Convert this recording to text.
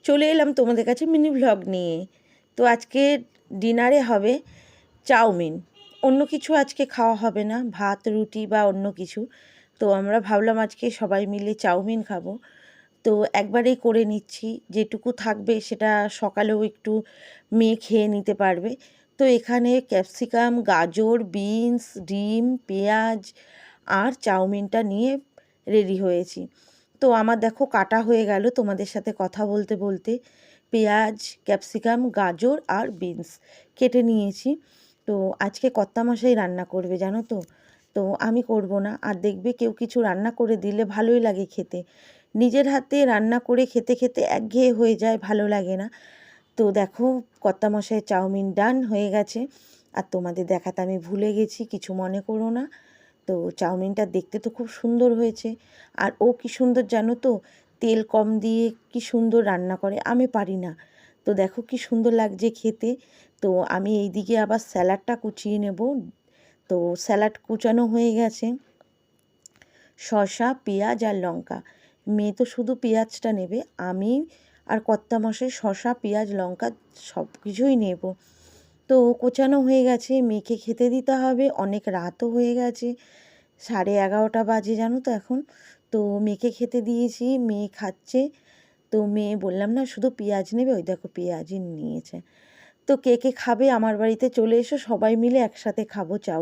চলে এলাম তোমাদের কাছে মিনি ভ্লগ নিয়ে। তো আজকে ডিনারে হবে চাউমিন, অন্য কিছু আজকে খাওয়া হবে না, ভাত রুটি বা অন্য কিছু। তো আমরা ভাবলাম আজকে সবাই মিলে চাউমিন খাবো। তো একবারেই করে নিচ্ছি, যেটুকু থাকবে সেটা সকালেও একটু মেয়ে খেয়ে নিতে পারবে। তো এখানে ক্যাপসিকাম, গাজর, বিনস, ডিম, পেঁয়াজ আর চাউমিনটা নিয়ে রেডি হয়েছি। তো আমার দেখো কাটা হয়ে গেল তোমাদের সাথে কথা বলতে বলতে। পেঁয়াজ, ক্যাপসিকাম, গাজর আর বিনস কেটে নিয়েছি। তো আজকে কর্তামশাই রান্না করবে জানো তো। তো আমি করব না, আর দেখবে কেউ কিছু রান্না করে দিলে ভালোই লাগে খেতে। নিজের হাতে রান্না করে খেতে খেতে একঘেয়ে হয়ে যায়, ভালো লাগে না। তো দেখো কর্তামশাই চাউমিন ডান হয়ে গেছে। আর তোমাদের দেখাতে আমি ভুলে গেছি, কিছু মনে করো না। তো চাউমিনটা দেখতে তো খুব সুন্দর হয়েছে। আর ও কি সুন্দর জানো তো, তেল কম দিয়ে কি সুন্দর রান্না করে, আমি পারি না। তো দেখো কি সুন্দর লাগছে খেতে। তো আমি এই দিকে আবার স্যালাডটা কুচিয়ে নেব। তো স্যালাড কুচানো হয়ে গেছে, শসা, পেঁয়াজ আর লঙ্কা। মেয়ে তো শুধু পেঁয়াজটা নেবে, আমি আর কর্তামশাই শসা, পেঁয়াজ, লঙ্কা সব কিছুই নেব। তো কোচানো হয়ে গেছে, মেয়েকে খেতে দিতে হবে, অনেক রাতও হয়ে গেছে, 11:30 বাজে জানো তো এখন। তো মেয়েকে খেতে দিয়েছি, মেয়ে খাচ্ছে। তো মেয়ে বললাম না শুধু পেঁয়াজ নেবে, ওই দেখো পেঁয়াজই নিয়েছে। তো কে কে খাবে আমার বাড়িতে চলে এসো, সবাই মিলে একসাথে খাবো চাউ